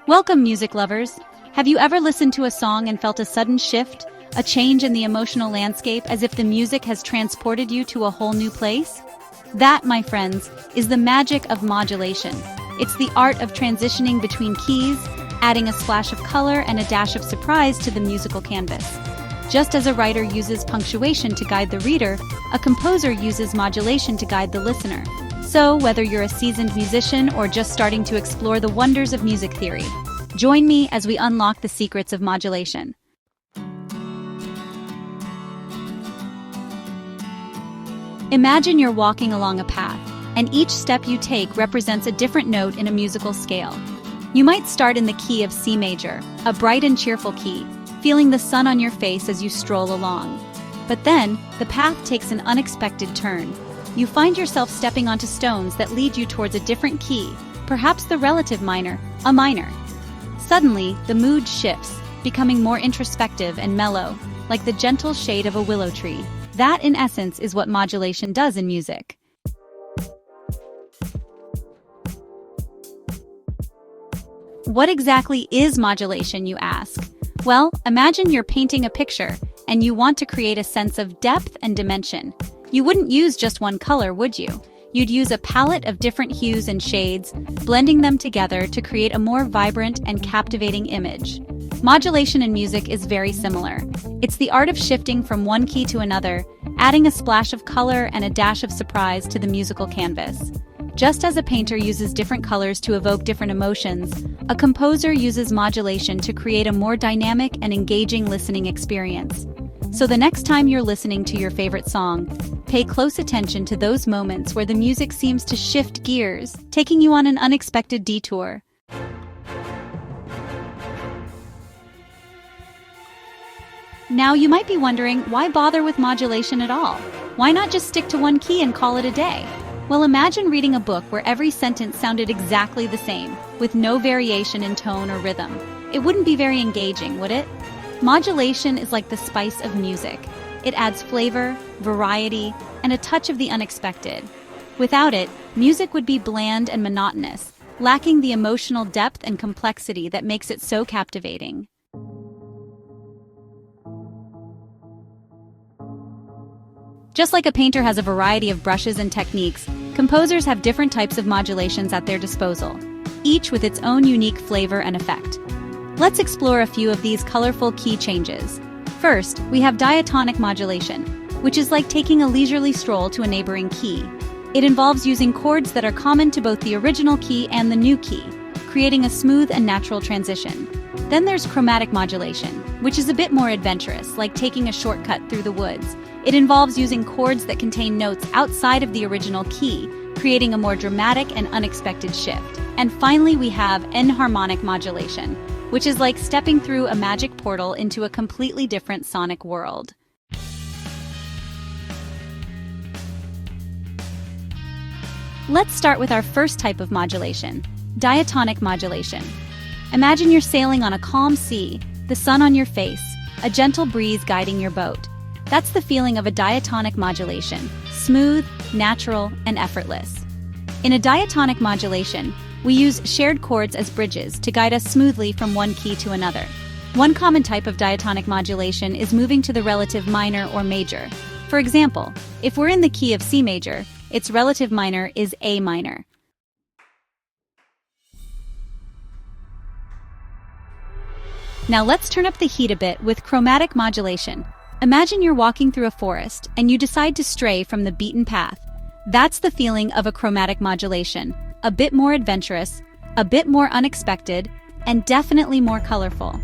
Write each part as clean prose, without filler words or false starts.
Welcome, music lovers! Have you ever listened to a song and felt a sudden shift, a change in the emotional landscape as if the music has transported you to a whole new place? That, my friends, is the magic of modulation. It's the art of transitioning between keys, adding a splash of color and a dash of surprise to the musical canvas. Just as a writer uses punctuation to guide the reader, a composer uses modulation to guide the listener. So, whether you're a seasoned musician or just starting to explore the wonders of music theory, join me as we unlock the secrets of modulation. Imagine you're walking along a path, and each step you take represents a different note in a musical scale. You might start in the key of C major, a bright and cheerful key, feeling the sun on your face as you stroll along. But then, the path takes an unexpected turn. You find yourself stepping onto stones that lead you towards a different key, perhaps the relative minor, a minor. Suddenly, the mood shifts, becoming more introspective and mellow, like the gentle shade of a willow tree. That, in essence, is what modulation does in music. What exactly is modulation, you ask? Well, imagine you're painting a picture, and you want to create a sense of depth and dimension. You wouldn't use just one color, would you? You'd use a palette of different hues and shades, blending them together to create a more vibrant and captivating image. Modulation in music is very similar. It's the art of shifting from one key to another, adding a splash of color and a dash of surprise to the musical canvas. Just as a painter uses different colors to evoke different emotions, a composer uses modulation to create a more dynamic and engaging listening experience. So the next time you're listening to your favorite song, pay close attention to those moments where the music seems to shift gears, taking you on an unexpected detour. Now you might be wondering, why bother with modulation at all? Why not just stick to one key and call it a day? Well, imagine reading a book where every sentence sounded exactly the same, with no variation in tone or rhythm. It wouldn't be very engaging, would it? Modulation is like the spice of music. It adds flavor, variety, and a touch of the unexpected. Without it, music would be bland and monotonous, lacking the emotional depth and complexity that makes it so captivating. Just like a painter has a variety of brushes and techniques, composers have different types of modulations at their disposal, each with its own unique flavor and effect. Let's explore a few of these colorful key changes. First, we have diatonic modulation, which is like taking a leisurely stroll to a neighboring key. It involves using chords that are common to both the original key and the new key, creating a smooth and natural transition. Then there's chromatic modulation, which is a bit more adventurous, like taking a shortcut through the woods. It involves using chords that contain notes outside of the original key, creating a more dramatic and unexpected shift. And finally, we have enharmonic modulation, which is like stepping through a magic portal into a completely different sonic world. Let's start with our first type of modulation, diatonic modulation. Imagine you're sailing on a calm sea, the sun on your face, a gentle breeze guiding your boat. That's the feeling of a diatonic modulation, smooth, natural, and effortless. In a diatonic modulation, we use shared chords as bridges to guide us smoothly from one key to another. One common type of diatonic modulation is moving to the relative minor or major. For example, if we're in the key of C major, its relative minor is A minor. Now let's turn up the heat a bit with chromatic modulation. Imagine you're walking through a forest and you decide to stray from the beaten path. That's the feeling of a chromatic modulation, a bit more adventurous, a bit more unexpected, and definitely more colorful.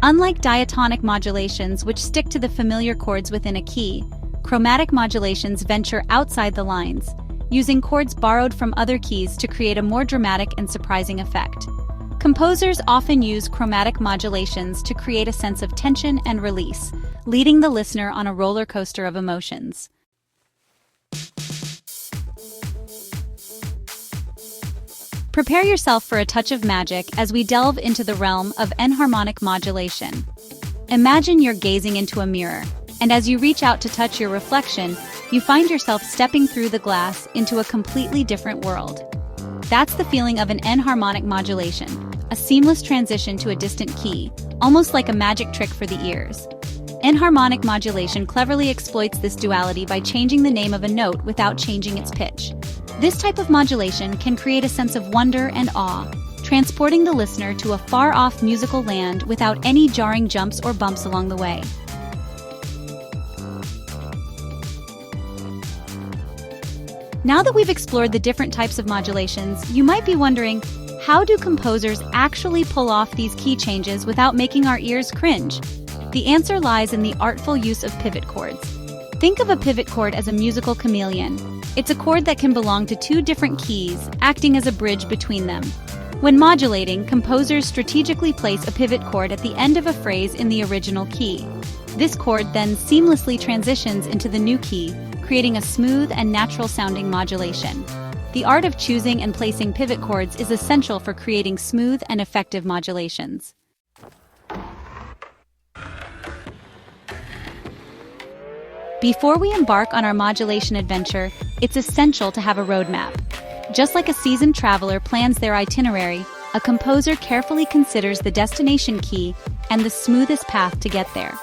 Unlike diatonic modulations, which stick to the familiar chords within a key, chromatic modulations venture outside the lines, using chords borrowed from other keys to create a more dramatic and surprising effect. Composers often use chromatic modulations to create a sense of tension and release, leading the listener on a roller coaster of emotions. Prepare yourself for a touch of magic as we delve into the realm of enharmonic modulation. Imagine you're gazing into a mirror, and as you reach out to touch your reflection, you find yourself stepping through the glass into a completely different world. That's the feeling of an enharmonic modulation, a seamless transition to a distant key, almost like a magic trick for the ears. Enharmonic modulation cleverly exploits this duality by changing the name of a note without changing its pitch. This type of modulation can create a sense of wonder and awe, transporting the listener to a far-off musical land without any jarring jumps or bumps along the way. Now that we've explored the different types of modulations, you might be wondering, how do composers actually pull off these key changes without making our ears cringe? The answer lies in the artful use of pivot chords. Think of a pivot chord as a musical chameleon. It's a chord that can belong to two different keys, acting as a bridge between them. When modulating, composers strategically place a pivot chord at the end of a phrase in the original key. This chord then seamlessly transitions into the new key, creating a smooth and natural-sounding modulation. The art of choosing and placing pivot chords is essential for creating smooth and effective modulations. Before we embark on our modulation adventure, it's essential to have a roadmap. Just like a seasoned traveler plans their itinerary, a composer carefully considers the destination key and the smoothest path to get there.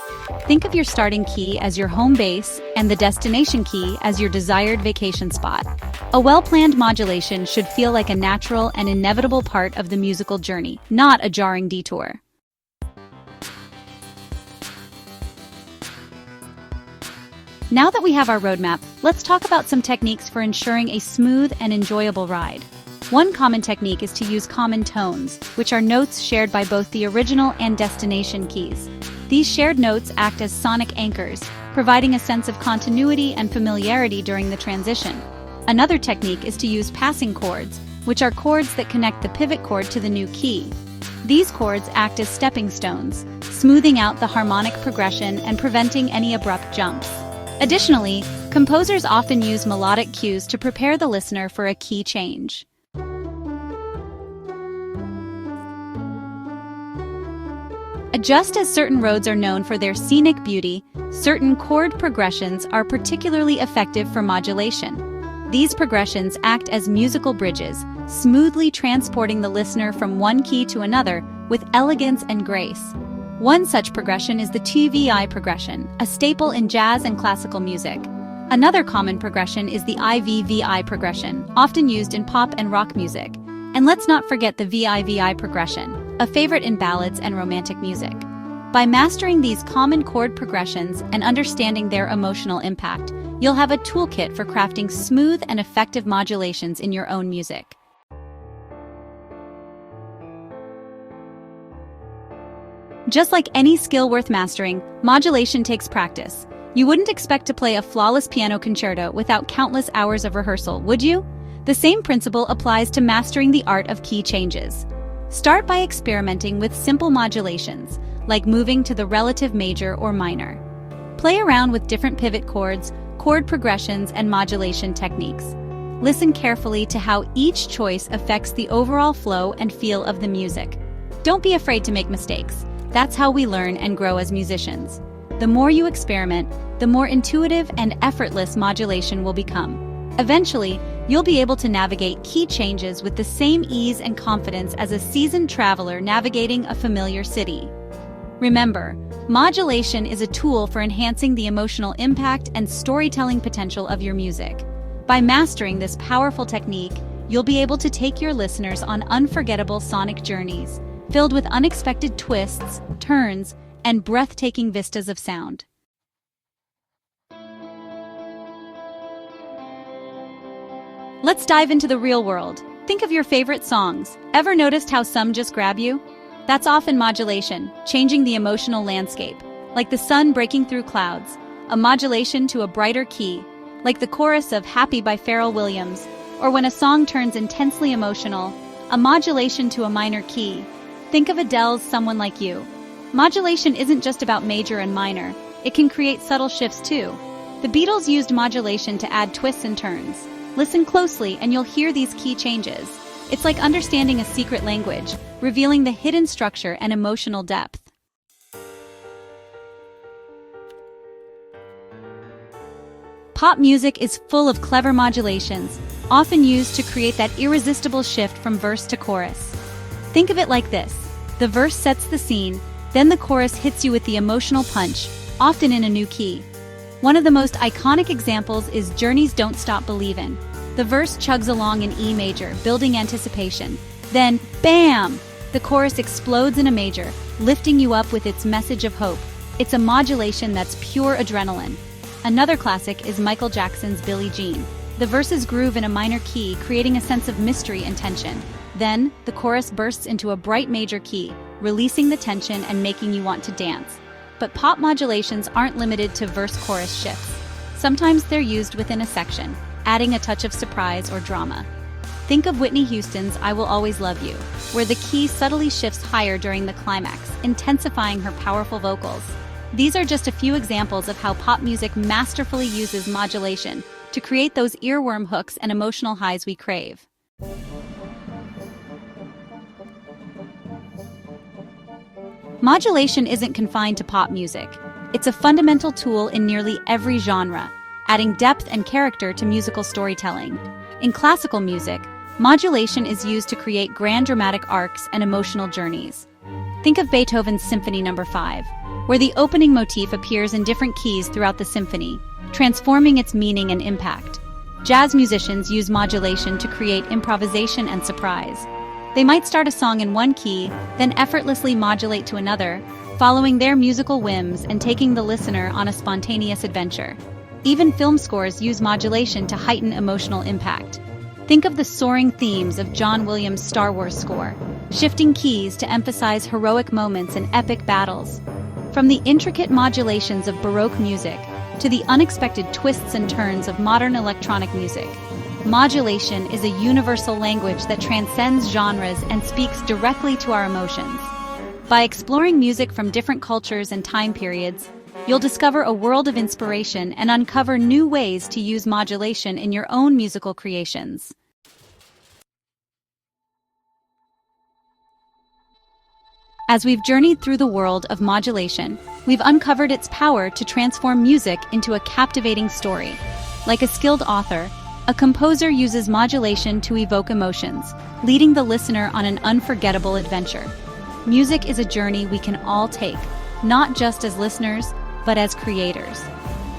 Think of your starting key as your home base and the destination key as your desired vacation spot. A well-planned modulation should feel like a natural and inevitable part of the musical journey, not a jarring detour. Now that we have our roadmap, let's talk about some techniques for ensuring a smooth and enjoyable ride. One common technique is to use common tones, which are notes shared by both the original and destination keys. These shared notes act as sonic anchors, providing a sense of continuity and familiarity during the transition. Another technique is to use passing chords, which are chords that connect the pivot chord to the new key. These chords act as stepping stones, smoothing out the harmonic progression and preventing any abrupt jumps. Additionally, composers often use melodic cues to prepare the listener for a key change. Just as certain roads are known for their scenic beauty, certain chord progressions are particularly effective for modulation. These progressions act as musical bridges, smoothly transporting the listener from one key to another with elegance and grace. One such progression is the TVI progression, a staple in jazz and classical music. Another common progression is the IVVI progression, often used in pop and rock music. And let's not forget the VIVI progression, a favorite in ballads and romantic music. By mastering these common chord progressions and understanding their emotional impact, you'll have a toolkit for crafting smooth and effective modulations in your own music. Just like any skill worth mastering, modulation takes practice. You wouldn't expect to play a flawless piano concerto without countless hours of rehearsal, would you? The same principle applies to mastering the art of key changes. Start by experimenting with simple modulations, like moving to the relative major or minor. Play around with different pivot chords, chord progressions, and modulation techniques. Listen carefully to how each choice affects the overall flow and feel of the music. Don't be afraid to make mistakes. That's how we learn and grow as musicians. The more you experiment, the more intuitive and effortless modulation will become. Eventually, you'll be able to navigate key changes with the same ease and confidence as a seasoned traveler navigating a familiar city. Remember, modulation is a tool for enhancing the emotional impact and storytelling potential of your music. By mastering this powerful technique, you'll be able to take your listeners on unforgettable sonic journeys, filled with unexpected twists, turns, and breathtaking vistas of sound. Let's dive into the real world. Think of your favorite songs. Ever noticed how some just grab you? That's often modulation, changing the emotional landscape, like the sun breaking through clouds, a modulation to a brighter key, like the chorus of Happy by Pharrell Williams, or when a song turns intensely emotional, a modulation to a minor key. Think of Adele's Someone Like You. Modulation isn't just about major and minor, it can create subtle shifts too. The Beatles used modulation to add twists and turns. Listen closely and you'll hear these key changes. It's like understanding a secret language, revealing the hidden structure and emotional depth. Pop music is full of clever modulations, often used to create that irresistible shift from verse to chorus. Think of it like this. The verse sets the scene, then the chorus hits you with the emotional punch, often in a new key. One of the most iconic examples is Journey's Don't Stop Believin'. The verse chugs along in E major, building anticipation. Then, bam! The chorus explodes in a major, lifting you up with its message of hope. It's a modulation that's pure adrenaline. Another classic is Michael Jackson's Billie Jean. The verses groove in a minor key, creating a sense of mystery and tension. Then, the chorus bursts into a bright major key, releasing the tension and making you want to dance. But pop modulations aren't limited to verse-chorus shifts. Sometimes they're used within a section, adding a touch of surprise or drama. Think of Whitney Houston's I Will Always Love You, where the key subtly shifts higher during the climax, intensifying her powerful vocals. These are just a few examples of how pop music masterfully uses modulation to create those earworm hooks and emotional highs we crave. Modulation isn't confined to pop music. It's a fundamental tool in nearly every genre, adding depth and character to musical storytelling. In classical music, modulation is used to create grand dramatic arcs and emotional journeys. Think of Beethoven's Symphony No. 5, where the opening motif appears in different keys throughout the symphony, transforming its meaning and impact. Jazz musicians use modulation to create improvisation and surprise. They might start a song in one key, then effortlessly modulate to another, following their musical whims and taking the listener on a spontaneous adventure. Even film scores use modulation to heighten emotional impact. Think of the soaring themes of John Williams' Star Wars score, shifting keys to emphasize heroic moments and epic battles. From the intricate modulations of Baroque music to the unexpected twists and turns of modern electronic music, modulation is a universal language that transcends genres and speaks directly to our emotions. By exploring music from different cultures and time periods, you'll discover a world of inspiration and uncover new ways to use modulation in your own musical creations. As we've journeyed through the world of modulation, we've uncovered its power to transform music into a captivating story. Like a skilled author, a composer uses modulation to evoke emotions, leading the listener on an unforgettable adventure. Music is a journey we can all take, not just as listeners, but as creators.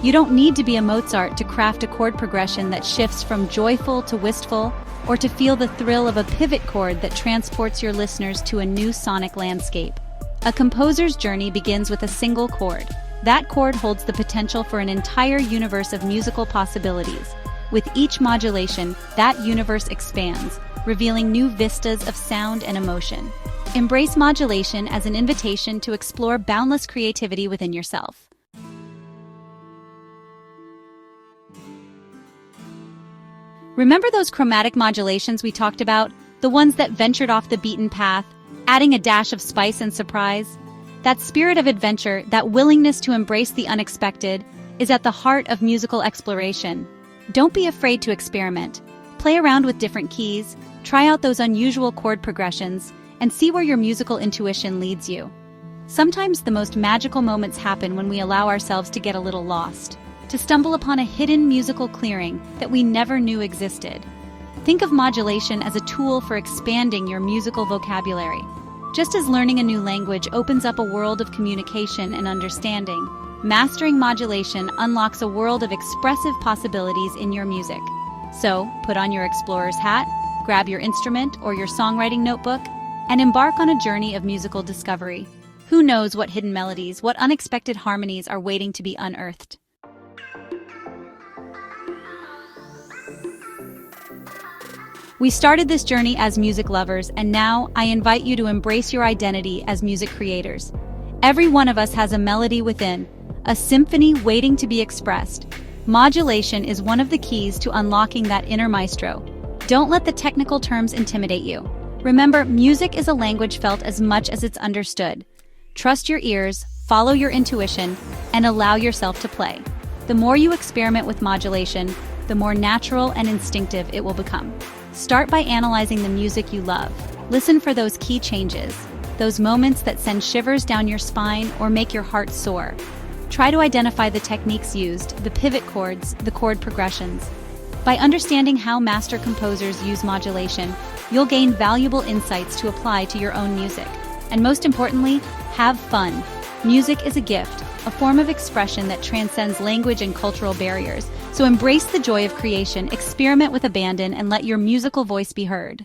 You don't need to be a Mozart to craft a chord progression that shifts from joyful to wistful, or to feel the thrill of a pivot chord that transports your listeners to a new sonic landscape. A composer's journey begins with a single chord. That chord holds the potential for an entire universe of musical possibilities. With each modulation, that universe expands, revealing new vistas of sound and emotion. Embrace modulation as an invitation to explore boundless creativity within yourself. Remember those chromatic modulations we talked about? The ones that ventured off the beaten path, adding a dash of spice and surprise? That spirit of adventure, that willingness to embrace the unexpected, is at the heart of musical exploration. Don't be afraid to experiment. Play around with different keys, try out those unusual chord progressions, and see where your musical intuition leads you. Sometimes the most magical moments happen when we allow ourselves to get a little lost, to stumble upon a hidden musical clearing that we never knew existed. Think of modulation as a tool for expanding your musical vocabulary. Just as learning a new language opens up a world of communication and understanding, mastering modulation unlocks a world of expressive possibilities in your music. So, put on your explorer's hat, grab your instrument or your songwriting notebook, and embark on a journey of musical discovery. Who knows what hidden melodies, what unexpected harmonies are waiting to be unearthed? We started this journey as music lovers, and now I invite you to embrace your identity as music creators. Every one of us has a melody within, a symphony waiting to be expressed. Modulation is one of the keys to unlocking that inner maestro. Don't let the technical terms intimidate you. Remember, music is a language felt as much as it's understood. Trust your ears, follow your intuition, and allow yourself to play. The more you experiment with modulation, the more natural and instinctive it will become. Start by analyzing the music you love. Listen for those key changes, those moments that send shivers down your spine or make your heart soar. Try to identify the techniques used, the pivot chords, the chord progressions. By understanding how master composers use modulation, you'll gain valuable insights to apply to your own music. And most importantly, have fun. Music is a gift, a form of expression that transcends language and cultural barriers. So embrace the joy of creation, experiment with abandon, and let your musical voice be heard.